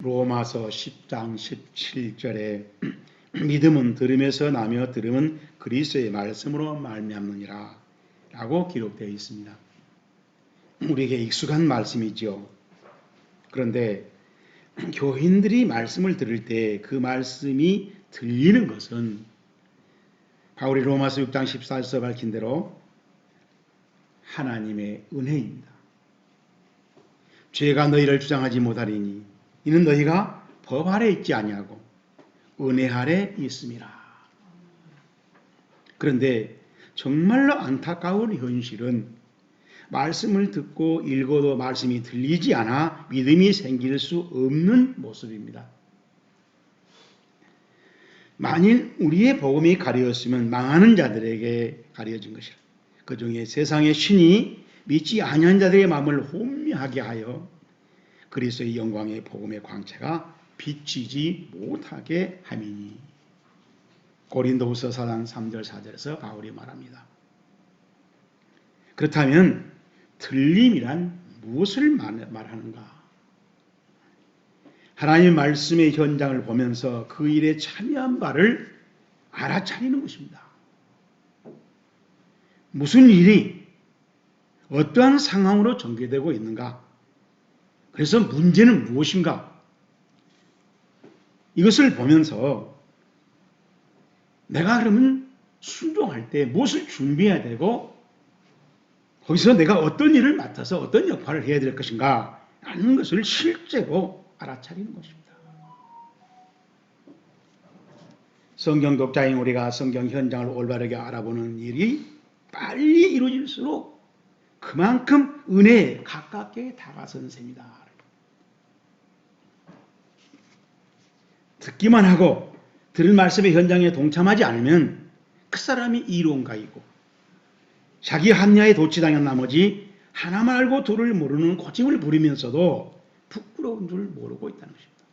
로마서 10장 17절에 믿음은 들음에서 나며 들음은 그리스도의 말씀으로 말미암느니라 라고 기록되어 있습니다. 우리에게 익숙한 말씀이죠. 그런데 교인들이 말씀을 들을 때 그 말씀이 들리는 것은 바울이 로마서 6장 14절에서 밝힌 대로 하나님의 은혜입니다. 죄가 너희를 주장하지 못하리니 이는 너희가 법 아래 있지 아니하고 은혜 아래 있음이라. 그런데 정말로 안타까운 현실은 말씀을 듣고 읽어도 말씀이 들리지 않아 믿음이 생길 수 없는 모습입니다. 만일 우리의 복음이 가려졌으면 망하는 자들에게 가려진 것이라. 그 중에 세상의 신이 믿지 아니한 자들의 마음을 혼미하게 하여 그리스도의 영광의 복음의 광채가 비치지 못하게 함이니. 고린도후서 4장 3절 4절에서 바울이 말합니다. 그렇다면 들림이란 무엇을 말하는가? 하나님의 말씀의 현장을 보면서 그 일에 참여한 바를 알아차리는 것입니다. 무슨 일이 어떠한 상황으로 전개되고 있는가? 그래서 문제는 무엇인가? 이것을 보면서 내가 그러면 순종할 때 무엇을 준비해야 되고 거기서 내가 어떤 일을 맡아서 어떤 역할을 해야 될 것인가 라는 것을 실제로 알아차리는 것입니다. 성경 독자인 우리가 성경 현장을 올바르게 알아보는 일이 빨리 이루어질수록 그만큼 은혜에 가깝게 다가서는 셈이다. 듣기만 하고 들은 말씀의 현장에 동참하지 않으면 그 사람이 이론가이고 자기 합리화에 도취당한 나머지 하나만 알고 둘을 모르는 고집을 부리면서도 부끄러운 줄 모르고 있다는 것입니다.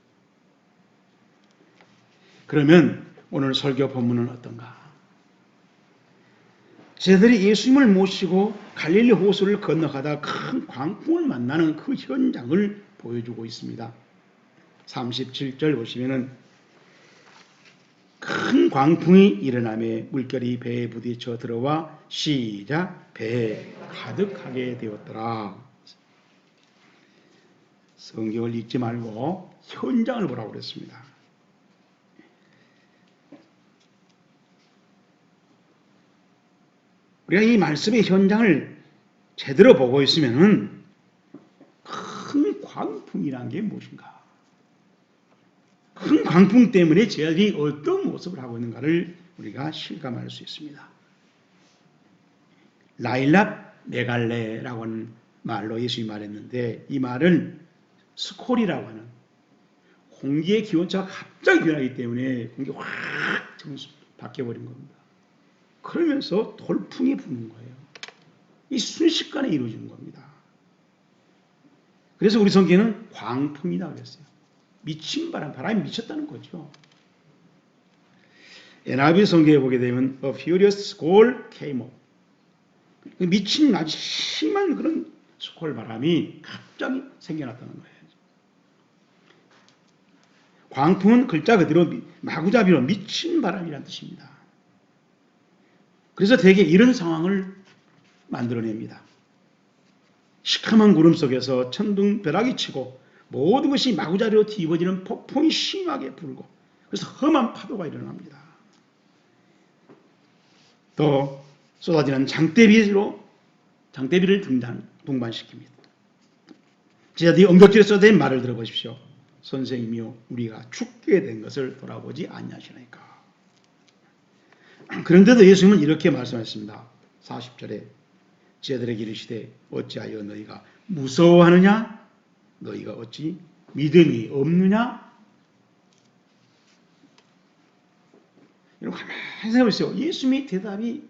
그러면 오늘 설교 본문은 어떤가? 제자들이 예수님을 모시고 갈릴리 호수를 건너가다 큰 광풍을 만나는 그 현장을 보여주고 있습니다. 37절 보시면은 큰 광풍이 일어나며 물결이 배에 부딪혀 들어와 시작 배에 가득하게 되었더라. 성경을 읽지 말고 현장을 보라고 그랬습니다. 우리가 이 말씀의 현장을 제대로 보고 있으면은 큰 광풍이란 게 무엇인가? 큰 광풍 때문에 제자들이 어떤 모습을 하고 있는가를 우리가 실감할 수 있습니다. 라일랍 메갈레라고 하는 말로 예수님이 말했는데 이 말은 스콜이라고 하는 공기의 기온차가 갑자기 변하기 때문에 공기가 확 바뀌어버린 겁니다. 그러면서 돌풍이 부는 거예요. 이 순식간에 이루어지는 겁니다. 그래서 우리 성경은 광풍이라고 그랬어요. 미친 바람, 바람이 미쳤다는 거죠. NIV 성경에 보게 되면 A furious squall came up. 미친 아주 심한 그런 스콜 바람이 갑자기 생겨났다는 거예요. 광풍은 글자 그대로 마구잡이로 미친 바람이라는 뜻입니다. 그래서 대개 이런 상황을 만들어냅니다. 시커먼 구름 속에서 천둥벼락이 치고 모든 것이 마구잡이로 뒤집어지는 폭풍이 심하게 불고 그래서 험한 파도가 일어납니다. 또 쏟아지는 장대비를 동반시킵니다. 제자들이 엉겁질에 쏟아진 말을 들어보십시오. 선생님이요 우리가 죽게 된 것을 돌아보지 아니하시나이까. 그런데도 예수님은 이렇게 말씀하셨습니다. 40절에 제자들에게 이르시되 어찌하여 너희가 무서워하느냐? 너희가 어찌 믿음이 없느냐? 여러분 가만히 생각해보세요. 예수님의 대답이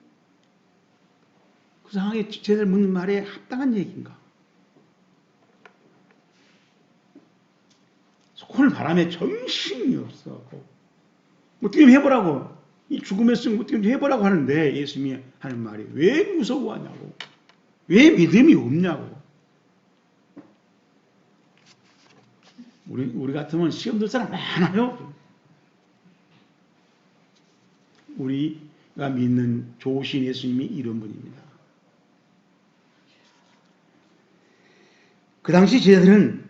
그 상황에 제자들 묻는 말에 합당한 얘기인가? 콜 바람에 정신이 없어갖고 어떻게 좀 해보라고 이 죽음의 승 어떻게 좀 해보라고 하는데 예수님이 하는 말이 왜 무서워하냐고 왜 믿음이 없냐고 우리 같으면 시험 들 사람 많아요. 우리가 믿는 좋으신 예수님이 이런 분입니다. 그 당시 제자들은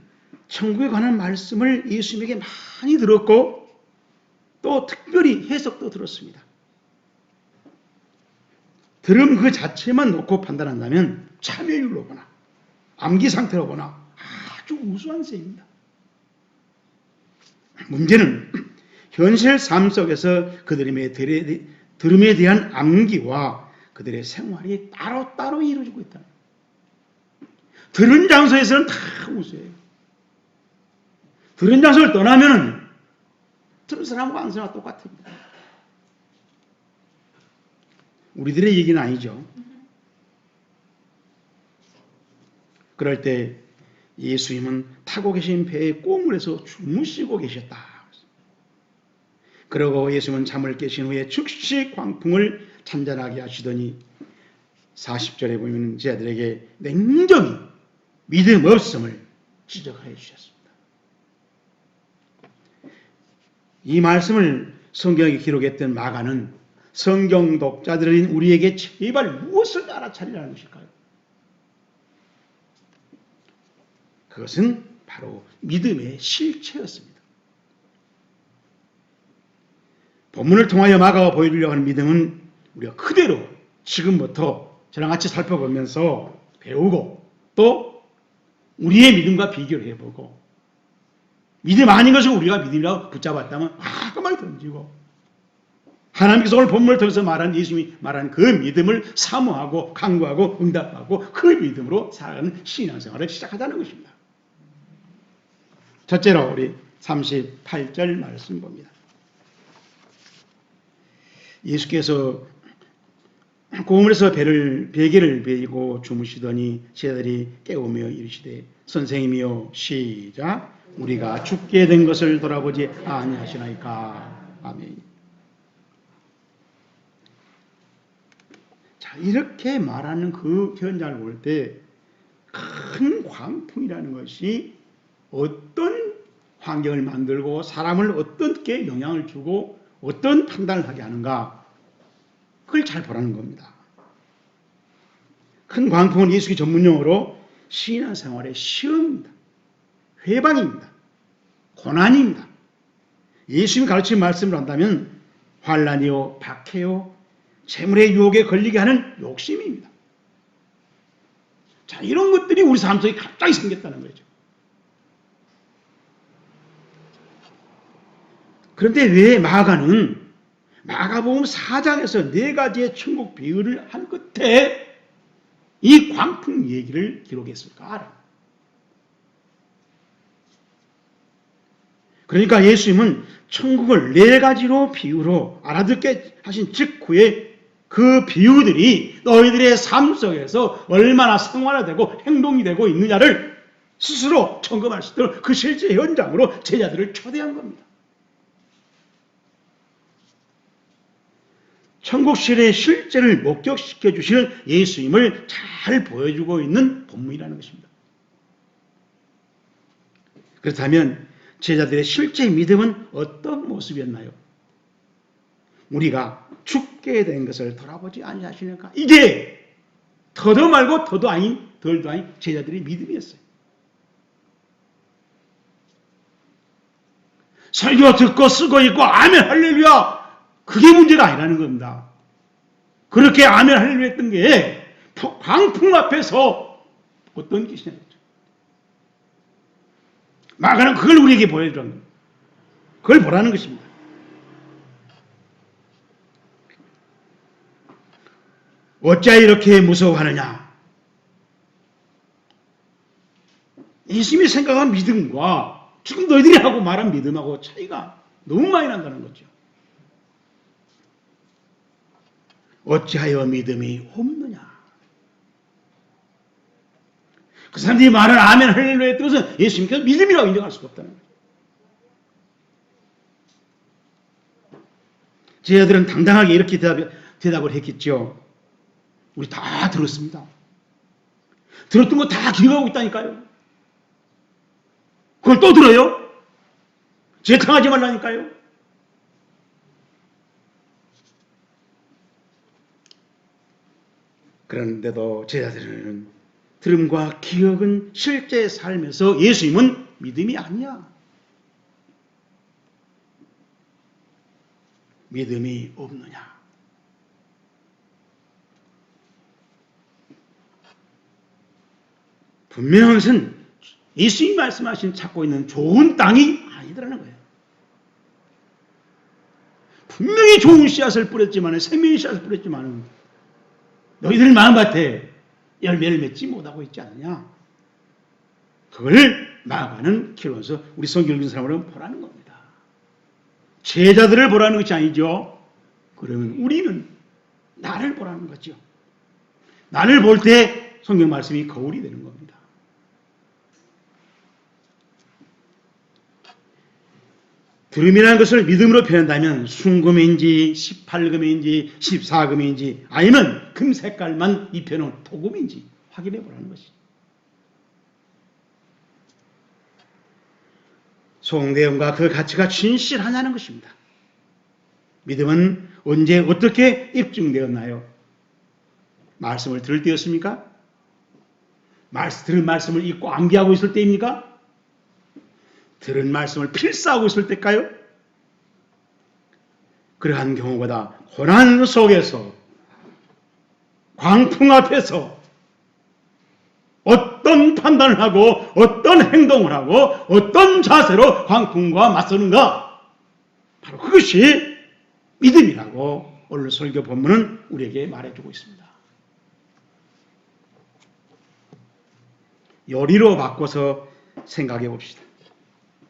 천국에 관한 말씀을 예수님에게 많이 들었고 또 특별히 해석도 들었습니다. 들은 그 자체만 놓고 판단한다면 참여율로거나 암기 상태로거나 아주 우수한 셈입니다. 문제는 현실 삶 속에서 그들의 들음에 대한 암기와 그들의 생활이 따로따로 이루어지고 있다. 들은 장소에서는 다 우수해요. 들은 장소를 떠나면 들은 사람과 안 사람과 똑같습니다. 우리들의 얘기는 아니죠. 그럴 때 예수님은 타고 계신 배에 꼬물에서 주무시고 계셨다. 그러고 예수님은 잠을 깨신 후에 즉시 광풍을 잔잔하게 하시더니 40절에 보면 제자들에게 냉정히 믿음 없음을 지적하여 주셨습니다. 이 말씀을 성경에 기록했던 마가는 성경 독자들인 우리에게 제발 무엇을 알아차리라는 것일까요? 그것은 바로 믿음의 실체였습니다. 본문을 통하여 마가가 보여주려고 하는 믿음은 우리가 그대로 지금부터 저랑 같이 살펴보면서 배우고 또 우리의 믿음과 비교를 해보고 믿음 아닌 것을 우리가 믿음이라고 붙잡았다면 그만 던지고 하나님께서 오늘 본문을 통해서 말한 예수님이 말한 그 믿음을 사모하고 강구하고 응답하고 그 믿음으로 살아가는 신앙생활을 시작하자는 것입니다. 첫째로 우리 38절 말씀 봅니다. 예수께서 고물에서 베개를 베이고 주무시더니 제자들이 깨우며 이르시되 선생님이여 시작 우리가 죽게 된 것을 돌아보지 아니하시나이까. 아멘. 자, 이렇게 말하는 그 현장을 볼 때 큰 광풍이라는 것이 어떤 환경을 만들고 사람을 어떻게 영향을 주고 어떤 판단을 하게 하는가 그걸 잘 보라는 겁니다. 큰 광풍은 예수의 전문용어로 신앙생활의 시험입니다. 회방입니다. 고난입니다. 예수님이 가르친 말씀을 한다면 환난이요, 박해요, 재물의 유혹에 걸리게 하는 욕심입니다. 자, 이런 것들이 우리 삶 속에 갑자기 생겼다는 거죠. 그런데 왜 마가복음 4장에서 4가지의 천국 비유를 한 끝에 이 광풍 얘기를 기록했을까? 그러니까 예수님은 천국을 4가지로 비유로 알아듣게 하신 직후에 그 비유들이 너희들의 삶 속에서 얼마나 생활화되고 행동이 되고 있느냐를 스스로 점검할 수 있도록 그 실제 현장으로 제자들을 초대한 겁니다. 천국실의 실제를 목격시켜 주시는 예수님을 잘 보여주고 있는 본문이라는 것입니다. 그렇다면 제자들의 실제 믿음은 어떤 모습이었나요? 우리가 죽게 된 것을 돌아보지 아니하시니까 이게 더도 말고 더도 아닌 덜도 아닌 제자들의 믿음이었어요. 설교 듣고 쓰고 있고 아멘 할렐루야 그게 문제가 아니라는 겁니다. 그렇게 아멘 할렐루야 했던 게 광풍 앞에서 어떤 것이냐. 마가는 그걸 우리에게 보여주는 겁니다. 그걸 보라는 것입니다. 어찌하여 이렇게 무서워하느냐. 예수님이 생각한 믿음과 지금 너희들이 하고 말한 믿음하고 차이가 너무 많이 난다는 거죠. 어찌하여 믿음이 없느냐. 그 사람들이 말을 아멘 할렐루야 했던 것은 예수님께서 믿음이라고 인정할 수가 없다는 거예요. 제자들은 당당하게 이렇게 대답을 했겠죠. 우리 다 들었습니다. 들었던 거 다 기억하고 있다니까요. 그걸 또 들어요? 재탕하지 말라니까요. 그런데도 제자들은 들음과 기억은 실제 삶에서 예수님은 믿음이 아니야. 믿음이 없느냐? 분명한 것은 예수님이 말씀하신 찾고 있는 좋은 땅이 아니더라는 거예요. 분명히 좋은 씨앗을 뿌렸지만, 생명의 씨앗을 뿌렸지만 너희들 마음밭에 열매를 맺지 못하고 있지 않느냐? 그걸 마가는 키워서 우리 성경 읽는 사람으로 보라는 겁니다. 제자들을 보라는 것이 아니죠. 그러면 우리는 나를 보라는 거죠. 나를 볼 때 성경 말씀이 거울이 되는 겁니다. 들음이라는 것을 믿음으로 표현한다면 순금인지 18금인지 14금인지 아니면 금 색깔만 입혀놓은 도금인지 확인해 보라는 것이죠. 소내용과 그 가치가 진실하냐는 것입니다. 믿음은 언제 어떻게 입증되었나요? 말씀을 들을 때였습니까? 들은 말씀을 잊고 암기하고 있을 때입니까? 들은 말씀을 필사하고 있을 때일까요? 그러한 경우보다 고난 속에서 광풍 앞에서 어떤 판단을 하고 어떤 행동을 하고 어떤 자세로 광풍과 맞서는가, 바로 그것이 믿음이라고 오늘 설교 본문은 우리에게 말해주고 있습니다. 요리로 바꿔서 생각해 봅시다.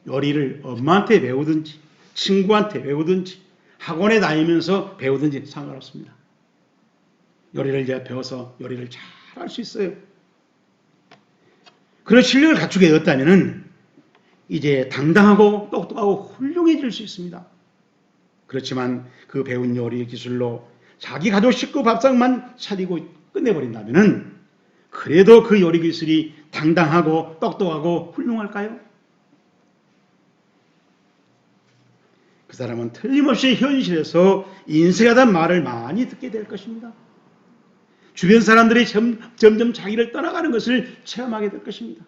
요리를 엄마한테 배우든지 친구한테 배우든지 학원에 다니면서 배우든지 상관없습니다. 요리를 이제 배워서 요리를 잘 할 수 있어요. 그런 실력을 갖추게 되었다면 이제 당당하고 똑똑하고 훌륭해질 수 있습니다. 그렇지만 그 배운 요리 기술로 자기 가족 식구 밥상만 차리고 끝내버린다면 그래도 그 요리 기술이 당당하고 똑똑하고 훌륭할까요? 그 사람은 틀림없이 현실에서 인색하다는 말을 많이 듣게 될 것입니다. 주변 사람들이 점점 자기를 떠나가는 것을 체험하게 될 것입니다.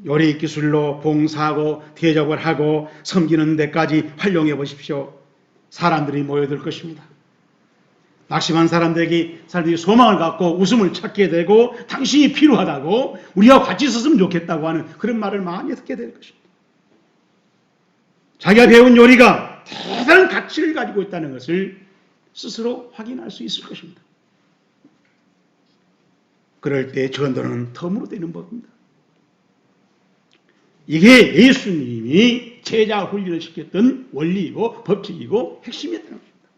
요리 기술로 봉사하고 대접을 하고 섬기는 데까지 활용해 보십시오. 사람들이 모여들 것입니다. 낙심한 사람들이 소망을 갖고 웃음을 찾게 되고 당신이 필요하다고 우리와 같이 있었으면 좋겠다고 하는 그런 말을 많이 듣게 될 것입니다. 자기가 배운 요리가 대단한 가치를 가지고 있다는 것을 스스로 확인할 수 있을 것입니다. 그럴 때 전도는 덤으로 되는 법입니다. 이게 예수님이 제자 훈련을 시켰던 원리이고 법칙이고 핵심이었다는 것입니다.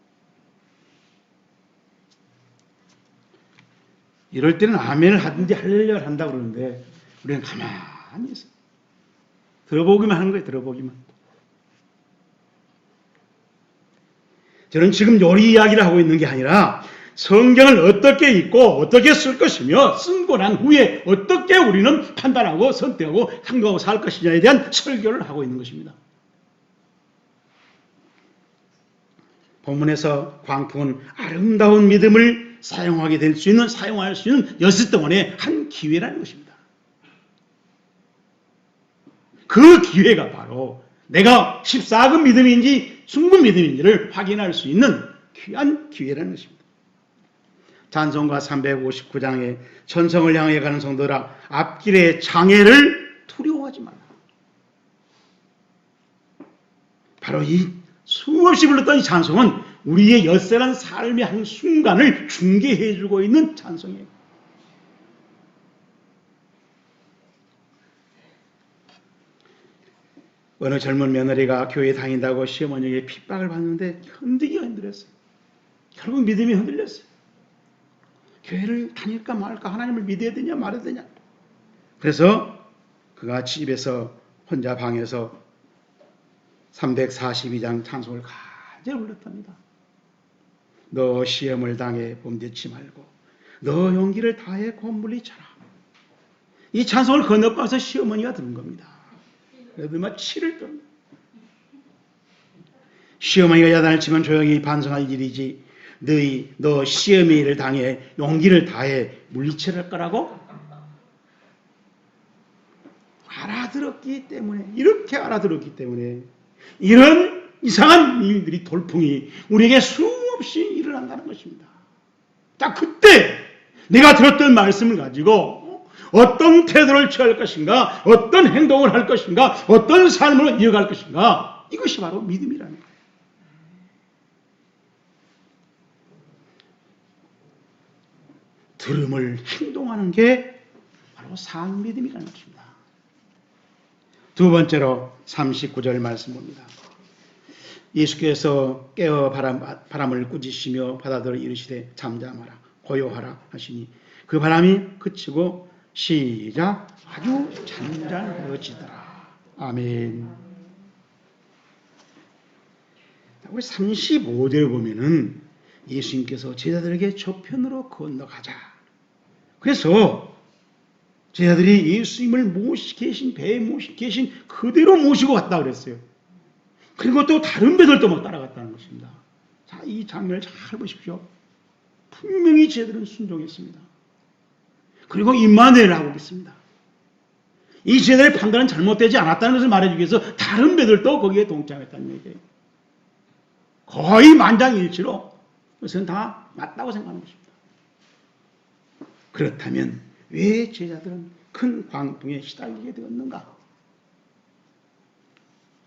이럴 때는 아멘을 하든지 할렐루야를 한다고 그러는데 우리는 가만히 있어요. 들어보기만 하는 거예요. 들어보기만. 저는 지금 요리 이야기를 하고 있는 게 아니라 성경을 어떻게 읽고 어떻게 쓸 것이며 쓴고 난 후에 어떻게 우리는 판단하고 선택하고 행동하고 살 것이냐에 대한 설교를 하고 있는 것입니다. 본문에서 광풍은 아름다운 믿음을 사용할 수 있는 여섯 동안의 한 기회라는 것입니다. 그 기회가 바로 내가 14금 믿음인지 순금 믿음인지를 확인할 수 있는 귀한 기회라는 것입니다. 찬송가 359장에 천성을 향해 가는 성도라 앞길의 장애를 두려워하지 말라. 바로 이 수없이 불렀던 이 찬송은 우리의 엿새난 삶의 한 순간을 중계해주고 있는 찬송이에요. 어느 젊은 며느리가 교회 다닌다고 시어머니에게 핍박을 받는데 흔들기가 힘들었어요. 결국 믿음이 흔들렸어요. 교회를 다닐까 말까, 하나님을 믿어야 되냐 말아야 되냐. 그래서 그가 집에서 혼자 방에서 342장 찬송을 간절히 불렀답니다. 너 시험을 당해 범죄치 말고 너 용기를 다해 곧 물리쳐라. 이 찬송을 건너가서 시어머니가 들은 겁니다. 그래도 막 치를 좀. 시어머니가 야단을 치면 조용히 반성할 일이지. 너 시어머니를 당해 용기를 다해 물리치를 거라고? 알아들었기 때문에, 이렇게 알아들었기 때문에 이런 이상한 일들이 돌풍이 우리에게 수없이 일어난다는 것입니다. 딱 그때 내가 들었던 말씀을 가지고 어떤 태도를 취할 것인가, 어떤 행동을 할 것인가, 어떤 삶을 이어갈 것인가, 이것이 바로 믿음이라는 거예요. 들음을 행동하는 게 바로 산 믿음이라는 것입니다. 두 번째로 39절 말씀 봅니다. 예수께서 깨어 바람을 꾸짖으시며 바다들어 이르시되 잠잠하라 고요하라 하시니 그 바람이 그치고 시작 아주 잔잔해지더라. 아멘. 우리 35절을 보면은 예수님께서 제자들에게 저편으로 건너가자. 그래서 제자들이 예수님을 계신 배에 계신 그대로 모시고 갔다 그랬어요. 그리고 또 다른 배들도 막 따라갔다는 것입니다. 자, 이 장면을 잘 보십시오. 분명히 제자들은 순종했습니다. 그리고 임마누엘을 하고 있습니다. 이 제자들의 판단은 잘못되지 않았다는 것을 말해주기 위해서 다른 배들도 거기에 동참했다는 얘기예요. 거의 만장일치로 그것은 다 맞다고 생각하는 것입니다. 그렇다면 왜 제자들은 큰 광풍에 시달리게 되었는가?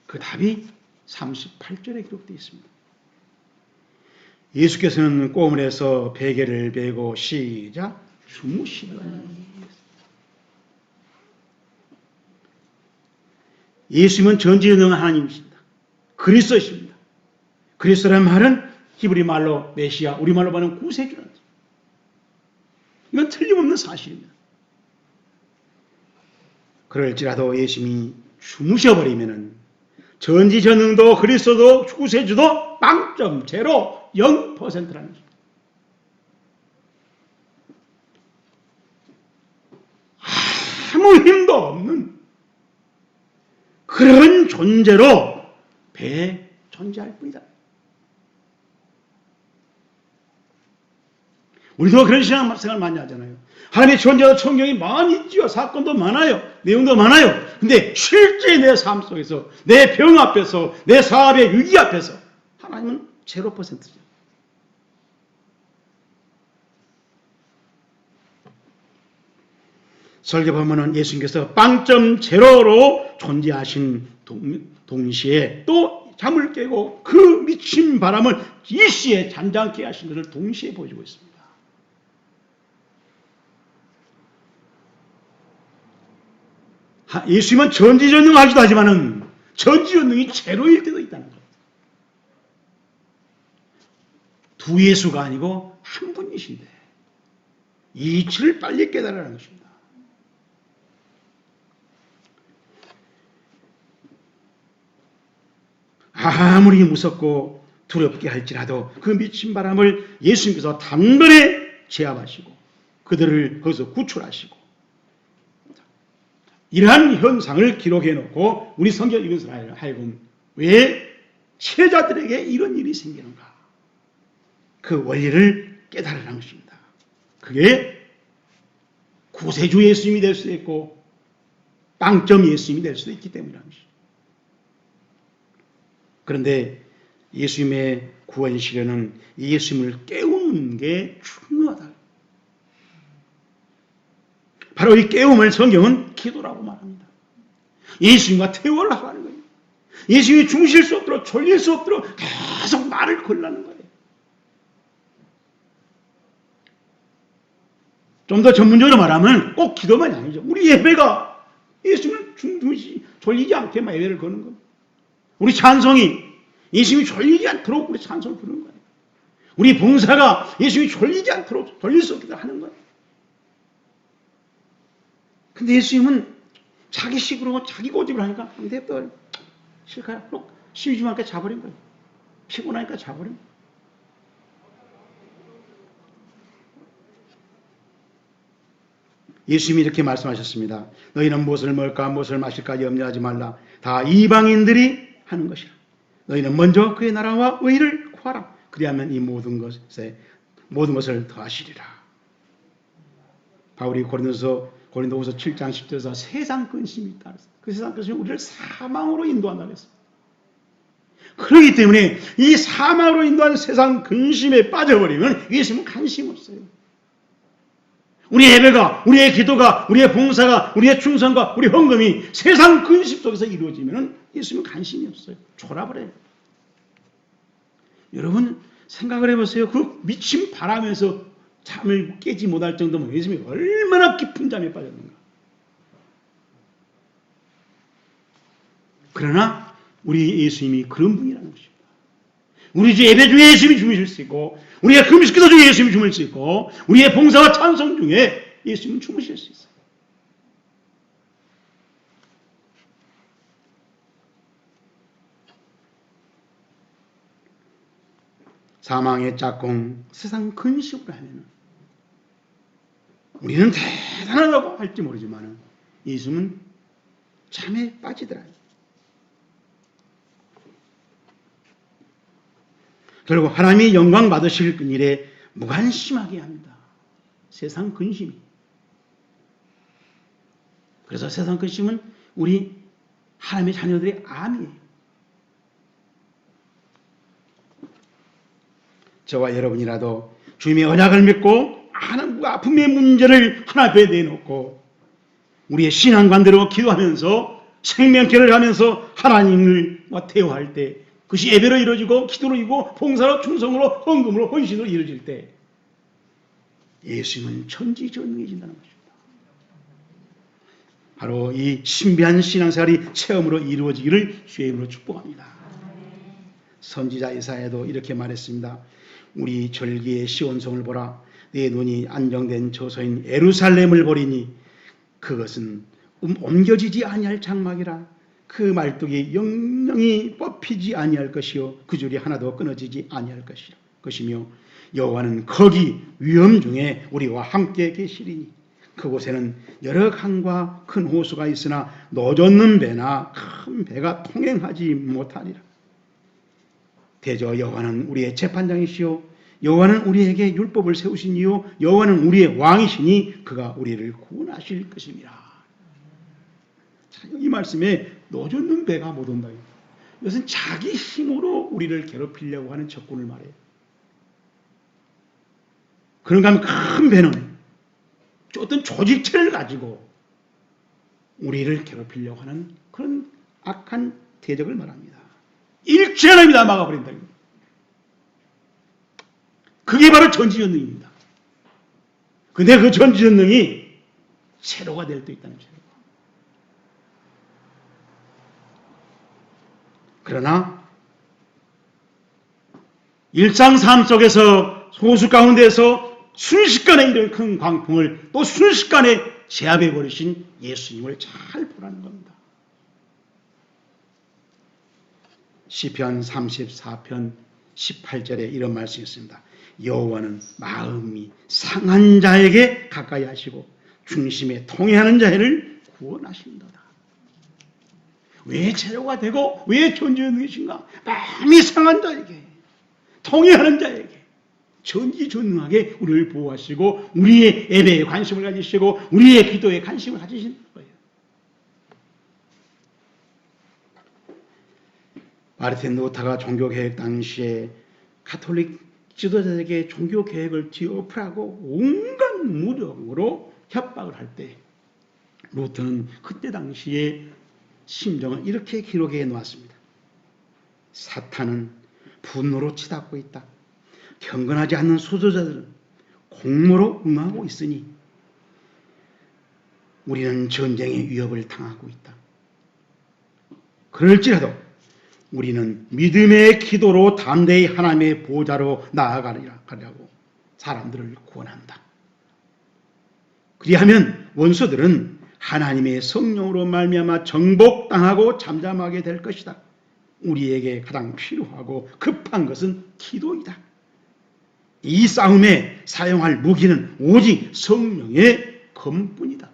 그 답이 38절에 기록되어 있습니다. 예수께서는 꼬물에서 베개를 베고 시작 주무시더니. 예수님은 전지전능한 하나님이십니다. 그리스도이십니다. 그리스도라는 말은 히브리 말로 메시아, 우리말로 말하는 구세주라는 거죠. 이건 틀림없는 사실입니다. 그럴지라도 예수님이 주무셔버리면은 전지전능도 그리스도도 구세주도 빵점 제로 0%라는 것입니다. 아무 힘도 없는 그런 존재로 배에 존재할 뿐이다. 우리도 그런 생각을 많이 하잖아요. 하나님의 존재와 성경이 많이 있지요. 사건도 많아요. 내용도 많아요. 근데 실제 내 삶 속에서, 내 병 앞에서, 내 사업의 위기 앞에서 하나님은 0%죠. 설교 보면은 예수님께서 빵점 제로로 존재하신 동시에 또 잠을 깨고 그 미친 바람을 일시에 잔잔케 하신 것을 동시에 보여주고 있습니다. 예수님은 전지전능하기도 하지만은 전지전능이 제로일 때도 있다는 거예요. 두 예수가 아니고 한 분이신데 이 이치를 빨리 깨달으라는 것입니다. 아무리 무섭고 두렵게 할지라도 그 미친 바람을 예수님께서 단번에 제압하시고 그들을 거기서 구출하시고 이러한 현상을 기록해 놓고 우리 성경 읽은 사람을 하여금 왜 제자들에게 이런 일이 생기는가? 그 원리를 깨달으라는 것입니다. 그게 구세주 예수님이 될 수도 있고 빵점 예수님이 될 수도 있기 때문이라는 것입니다. 그런데 예수님의 구원 시련은 예수님을 깨우는 게 중요하다. 바로 이 깨움을 성경은 기도라고 말합니다. 예수님과 대화를 하라는 거예요. 예수님이 주무실 수 없도록 졸릴 수 없도록 계속 말을 걸라는 거예요. 좀 더 전문적으로 말하면 꼭 기도만이 아니죠. 우리 예배가 예수님을 졸리지 않게만 예배를 거는 거예요. 우리 찬송이 예수님이 졸리지 않도록 우리 찬송을 부르는 거예요. 우리 봉사가 예수님이 졸리지 않도록 졸릴 수 없도록 하는 거예요. 근데 예수님은 자기 식으로 자기 고집을 하니까 안 됐다. 싫어요. 심심하니까 자버린 거예요. 피곤하니까 자버린 거예요. 예수님이 이렇게 말씀하셨습니다. 너희는 무엇을 먹을까 무엇을 마실까 염려하지 말라. 다 이방인들이 하는 것이라. 너희는 먼저 그의 나라와 의를 구하라. 그리하면 이 모든 것을 더하시리라. 바울이 고린도후서 7장 10절에서 세상 근심이 있다. 그 세상 근심이 우리를 사망으로 인도한다 그랬어요. 그렇기 때문에 이 사망으로 인도하는 세상 근심에 빠져버리면 예수님은 관심 없어요. 우리의 예배가, 우리의 기도가, 우리의 봉사가, 우리의 충성과 우리 헌금이 세상 근심 속에서 이루어지면 예수님은 관심이 없어요. 졸아버려요. 여러분 생각을 해보세요. 그 미친 바람에서 잠을 깨지 못할 정도면 예수님이 얼마나 깊은 잠에 빠졌는가. 그러나 우리 예수님이 그런 분이라는 것입니다. 우리 주 예배 중에 예수님이 주무실 수 있고, 우리의 금식기도 중에 예수님이 주무실 수 있고, 우리의 봉사와 찬송 중에 예수님은 주무실 수 있어요. 사망의 짝꿍, 세상 근심으로 하면 우리는 대단하다고 할지 모르지만 예수님은 잠에 빠지더라. 결국 하나님이 영광 받으실 일에 무관심하게 합니다. 세상 근심이. 그래서 세상 근심은 우리 하나님의 자녀들의 암이에요. 저와 여러분이라도 주님의 언약을 믿고 많은 아픔의 문제를 하나님에 내놓고 우리의 신앙관대로 기도하면서 생명길을 가면서 하나님과 대화할 때 그것이 예배로 이루어지고 기도로 이루어지고 봉사로 충성으로 헌금으로 헌신으로 이루어질 때 예수님은 천지전능해진다는 것입니다. 바로 이 신비한 신앙생활이 체험으로 이루어지기를 주의 이름으로 축복합니다. 선지자 이사야도 이렇게 말했습니다. 우리 절기의 시온성을 보라. 내 눈이 안정된 저소인 예루살렘을 보리니 그것은 옮겨지지 아니할 장막이라. 그 말뚝이 영영이 뽑히지 아니할 것이요 그 줄이 하나도 끊어지지 아니할 것이며 여호와는 거기 위험 중에 우리와 함께 계시리니 그곳에는 여러 강과 큰 호수가 있으나 노젓는 배나 큰 배가 통행하지 못하리라. 대저 여호와는 우리의 재판장이시요 여호와는 우리에게 율법을 세우신 이요 여호와는 우리의 왕이시니 그가 우리를 구원하실 것입니다. 자, 이 말씀에 노젓는 배가 못 온다. 이것은 자기 힘으로 우리를 괴롭히려고 하는 적군을 말해요. 그런가 하면 큰 배는 어떤 조직체를 가지고 우리를 괴롭히려고 하는 그런 악한 대적을 말합니다. 일체하나님이 다 막아버린다. 그게 바로 전지전능입니다. 근데 그 전지전능이 세로가 될 때 있다는 거죠. 그러나 일상 삶 속에서 호수 가운데에서 순식간에 이런 큰 광풍을 또 순식간에 제압해 버리신 예수님을 잘 보라는 겁니다. 시편 34편 18절에 이런 말씀이 있습니다. 여호와는 마음이 상한 자에게 가까이 하시고 중심에 통해하는 자를 구원하신다. 왜 제로가 되고 왜 전지전능이신가? 마음이 상한 자에게, 통해하는 자에게 전지전능하게 우리를 보호하시고 우리의 예배에 관심을 가지시고 우리의 기도에 관심을 가지시는 거예요. 마르틴 루터가 종교개혁 당시에 가톨릭 지도자에게 종교개혁을 뒤엎으라고 온갖 무력으로 협박을 할 때 루터는 그때 당시에 심정을 이렇게 기록해 놓았습니다. 사탄은 분노로 치닫고 있다. 경건하지 않는 수도자들은 공모로 응하고 있으니 우리는 전쟁의 위협을 당하고 있다. 그럴지라도 우리는 믿음의 기도로 담대히 하나님의 보좌로 나아가려고 사람들을 구원한다. 그리하면 원수들은 하나님의 성령으로 말미암아 정복당하고 잠잠하게 될 것이다. 우리에게 가장 필요하고 급한 것은 기도이다. 이 싸움에 사용할 무기는 오직 성령의 검뿐이다.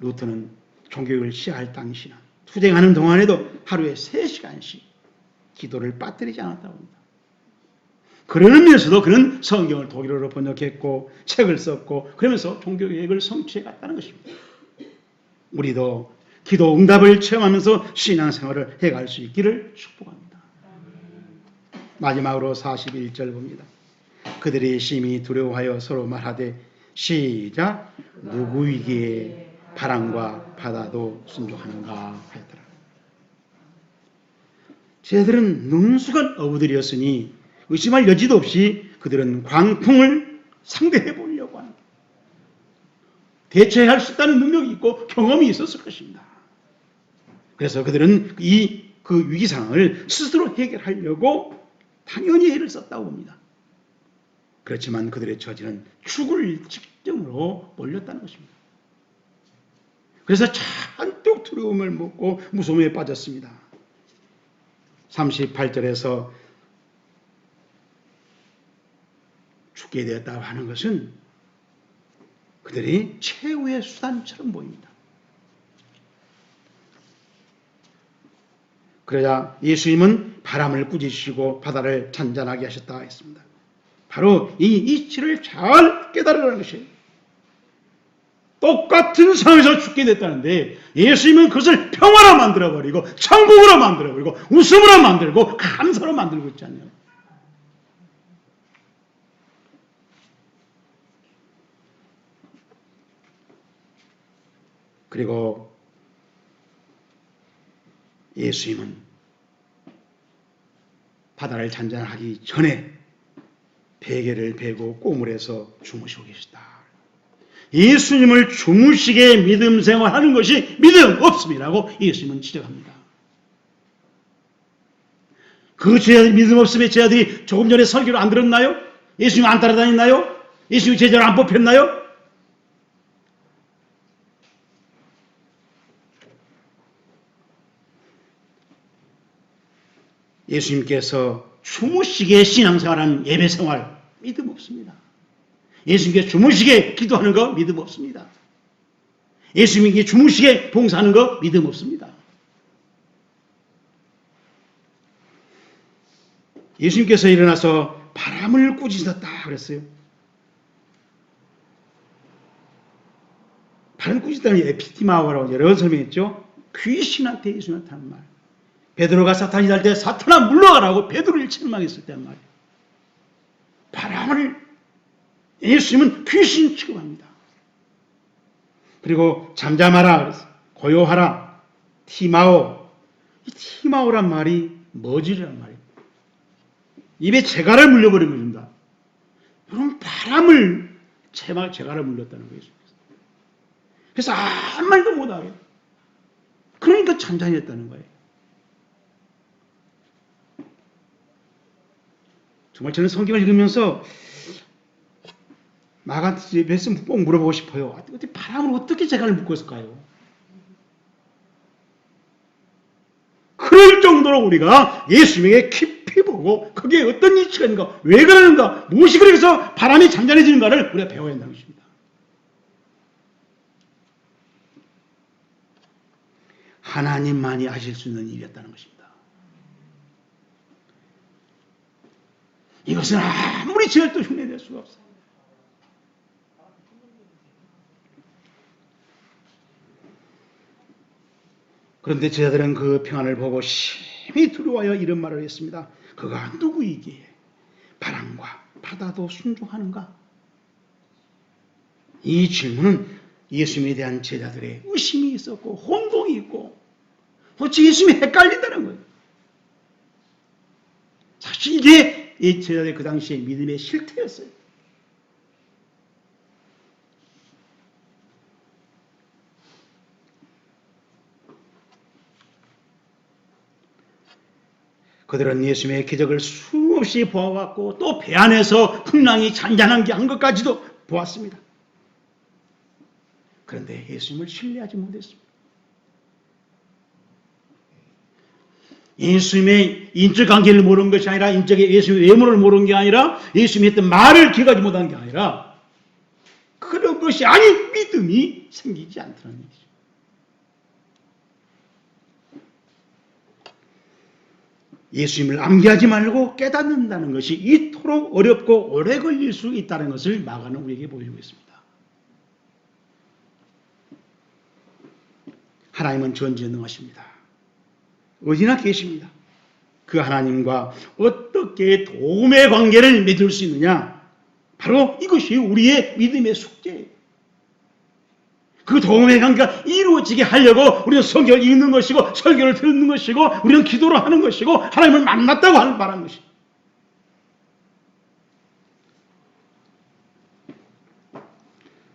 루터는 종교육을 시작할 당시나 투쟁하는 동안에도 하루에 3시간씩 기도를 빠뜨리지 않았다고 합니다. 그런 의미에서도 그는 성경을 독일어로 번역했고 책을 썼고 그러면서 종교개혁을 성취해 갔다는 것입니다. 우리도 기도 응답을 체험하면서 신앙생활을 해갈 수 있기를 축복합니다. 마지막으로 41절 봅니다. 그들이 심히 두려워하여 서로 말하되 시작 누구이기에 바람과 바다도 순종하는가 하였더라. 쟤들은 능숙한 어부들이었으니 의심할 여지도 없이 그들은 광풍을 상대해 보려고 하는 대처할 수 있다는 능력이 있고 경험이 있었을 것입니다. 그래서 그들은 그 위기 상황을 스스로 해결하려고 당연히 애를 썼다고 봅니다. 그렇지만 그들의 처지는 죽을 직전으로 몰렸다는 것입니다. 그래서 잔뜩 두려움을 먹고 무서움에 빠졌습니다. 38절에서 죽게 되었다고 하는 것은 그들이 최후의 수단처럼 보입니다. 그러자 예수님은 바람을 꾸짖으시고 바다를 잔잔하게 하셨다 했습니다. 바로 이 이치를 잘 깨달으라는 것이에요. 똑같은 상황에서 죽게 됐다는데 예수님은 그것을 평화로 만들어버리고 천국으로 만들어버리고 웃음으로 만들고 감사로 만들고 있잖아요. 그리고 예수님은 바다를 잔잔하기 전에 베개를 베고 꽁을 해서 주무시고 계시다. 예수님을 주무시게 믿음 생활하는 것이 믿음 없음이라고 예수님은 지적합니다. 그 제자들 믿음 없음의 제자들이 조금 전에 설교를 안 들었나요? 예수님 안 따라다녔나요? 예수님 제자를 안 뽑혔나요? 예수님께서 주무시게 신앙생활하는 예배생활 믿음 없습니다. 예수님께 주무시게 기도하는 거 믿음 없습니다. 예수님께 주무시게 봉사하는 거 믿음 없습니다. 예수님께서 일어나서 바람을 꾸짖었다 그랬어요. 바람을 꾸짖다는 에피티마오라고 여러 번 설명했죠. 귀신한테 예수님한테 하는 말. 베드로가 사탄이 할 때 사탄아 물러가라고 베드로를 책망했을 때 한 말이에요. 바람을 예수님은 귀신 취급합니다. 그리고 잠잠하라, 고요하라, 티마오. 이 티마오란 말이 머지란 말이에요. 입에 재갈을 물려버린 것입니다. 여러분 바람을 재갈을 물렸다는 거예요. 그래서 아무 말도 못하게. 그러니까 잔잔했다는 거예요. 정말 저는 성경을 읽으면서 마가한테 말씀 꼭 물어보고 싶어요. 어떻게 바람을 어떻게 재갈을 묶었을까요? 그럴 정도로 우리가 예수님에게 깊이 보고 그게 어떤 이치가 있는가, 왜 그러는가, 무엇이 그래서 바람이 잔잔해지는가를 우리가 배워야 한다는 것입니다. 하나님만이 하실 수 있는 일이었다는 것입니다. 이것은 아무리 지어도 흉내낼 수가 없어요. 그런데 제자들은 그 평안을 보고 심히 두려워하여 이런 말을 했습니다. 그가 누구이기에 바람과 바다도 순종하는가? 이 질문은 예수님에 대한 제자들의 의심이 있었고 혼동이 있고 어찌 예수님이 헷갈린다는 거예요. 사실 이게 이 제자들 그 당시에 믿음의 실태였어요. 그들은 예수님의 기적을 수없이 보아왔고 또 배 안에서 풍랑이 잔잔한 게 한 것까지도 보았습니다. 그런데 예수님을 신뢰하지 못했습니다. 예수님의 인적 관계를 모르는 것이 아니라 예수님의 외모를 모르는 게 아니라 예수님이 했던 말을 기억하지 못한 게 아니라 그런 것이 아닌 믿음이 생기지 않다는 얘기죠. 예수님을 암기하지 말고 깨닫는다는 것이 이토록 어렵고 오래 걸릴 수 있다는 것을 마가는 우리에게 보여주고 있습니다. 하나님은 전지전능하십니다. 어디나 계십니다. 그 하나님과 어떻게 도움의 관계를 맺을 수 있느냐? 바로 이것이 우리의 믿음의 숙제예요. 그 도움의 관계가 이루어지게 하려고 우리는 성경을 읽는 것이고 설교를 듣는 것이고 우리는 기도를 하는 것이고 하나님을 만났다고 하는 바라는 것이.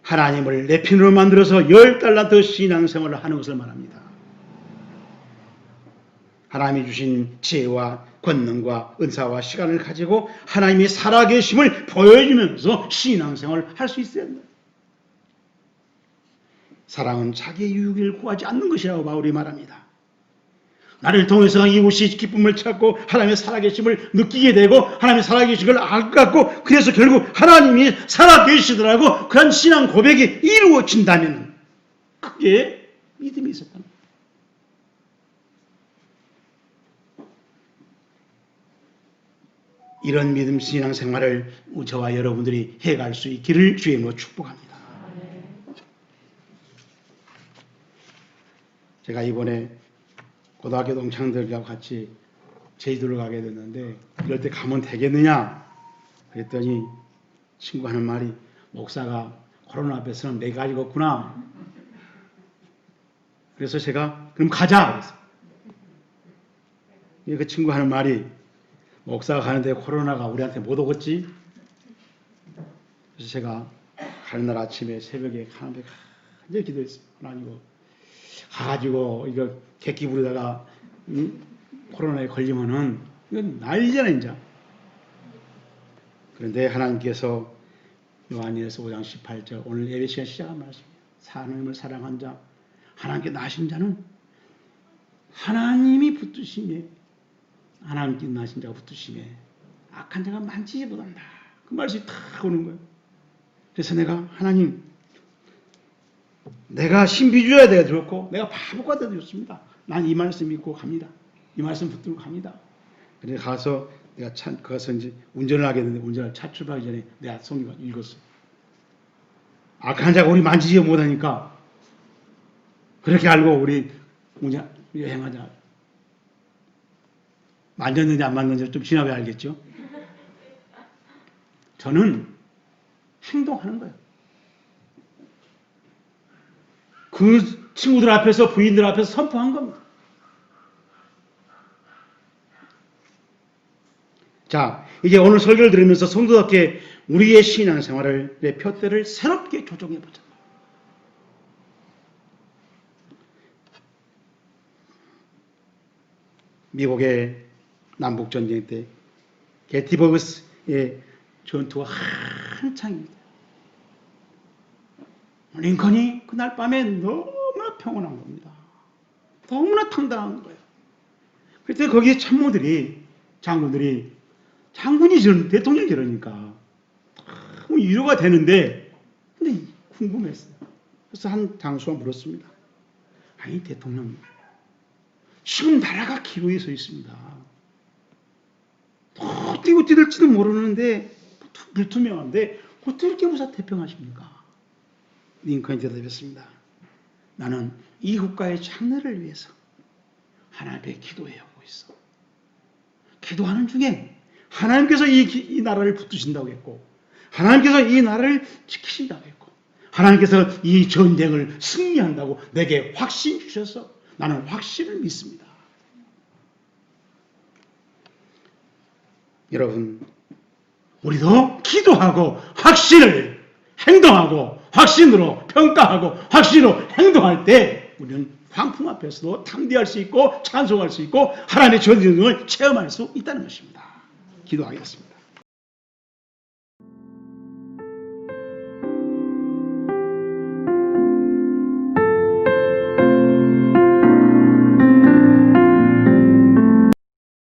하나님을 내 편으로 만들어서 10달란트 신앙생활을 하는 것을 말합니다. 하나님이 주신 지혜와 권능과 은사와 시간을 가지고 하나님이 살아계심을 보여주면서 신앙생활을 할 수 있어야 합니다. 사랑은 자기의 유익을 구하지 않는 것이라고 바울이 말합니다. 나를 통해서 이웃이 기쁨을 찾고 하나님의 살아계심을 느끼게 되고 하나님의 살아계심을 알고 그래서 결국 하나님이 살아계시더라고 그런 신앙 고백이 이루어진다면 그게 믿음이 있었다는 거예요. 이런 믿음 신앙 생활을 저와 여러분들이 해갈 수 있기를 주의 이름으로 축복합니다. 제가 이번에 고등학교 동창들과 같이 제주도를 가게 됐는데 이럴 때 가면 되겠느냐 그랬더니 친구 하는 말이 목사가 코로나 앞에서는 내 가지고 없구나. 그래서 제가 그럼 가자 그랬어요. 그 친구 하는 말이 목사가 가는데 코로나가 우리한테 못 오겠지? 그래서 제가 가는 날 아침에 새벽에 가는데 간절히 기도했어요. 하나님 가가지고 이거 객기 부리다가 코로나에 걸리면은 이건 난리잖아 이제. 그런데 하나님께서 요한일서 5장 18절 오늘 예배 시간 시작한 말씀이에요. 하나님을 사랑한 자 하나님께 나신 자는 하나님이 붙드심에 하나님께 나신 자가 붙드심에 악한 자가 만지지 못한다. 그 말씀이 탁 오는 거예요. 그래서 내가 하나님 내가 신비주의가 되어 들었고 내가 바보가 되어 들었습니다. 난 이 말씀 믿고 갑니다. 이 말씀 붙들고 갑니다. 그래서 가서 내가 가서 이제 운전을 하게 됐는데 운전을 차 출발하기 전에 내가 성경 읽었어. 악한 자가 우리 만지지 못하니까 그렇게 알고 우리 운전 여행하자. 만졌는지 안 만졌는지 좀 지나봐야 알겠죠. 저는 행동하는 거예요. 그 친구들 앞에서 부인들 앞에서 선포한 겁니다. 자, 이제 오늘 설교를 들으면서 성도답게 우리의 신앙생활을 내 표대를 새롭게 조정해 보자. 미국의 남북전쟁 때 게티버그스의 전투가 한창입니다. 링컨이 그날 밤에 너무나 평온한 겁니다. 너무나 당당한 거예요. 그때 거기에 참모들이 장군이 대통령이 저러니까 너무 위로가 되는데 근데 궁금했어요. 그래서 한 장수가 물었습니다. 아니 대통령 지금 나라가 기로에 서 있습니다. 어떻게 될지도 모르는데 불투명한데 어떻게 이렇게 무사태평하십니까? 링컨이 대답했습니다. 나는 이 국가의 장래를 위해서 하나님 앞에 기도해야 하고 있어. 기도하는 중에 하나님께서 이 나라를 붙드신다고 했고 하나님께서 이 나라를 지키신다고 했고 하나님께서 이 전쟁을 승리한다고 내게 확신 주셔서 나는 확신을 믿습니다. 여러분 우리도 기도하고 확신을 행동하고 확신으로 평가하고 확신으로 행동할 때 우리는 황풍 앞에서도 탐대할 수 있고 찬송할 수 있고 하나님의 전쟁을 체험할 수 있다는 것입니다. 기도하겠습니다.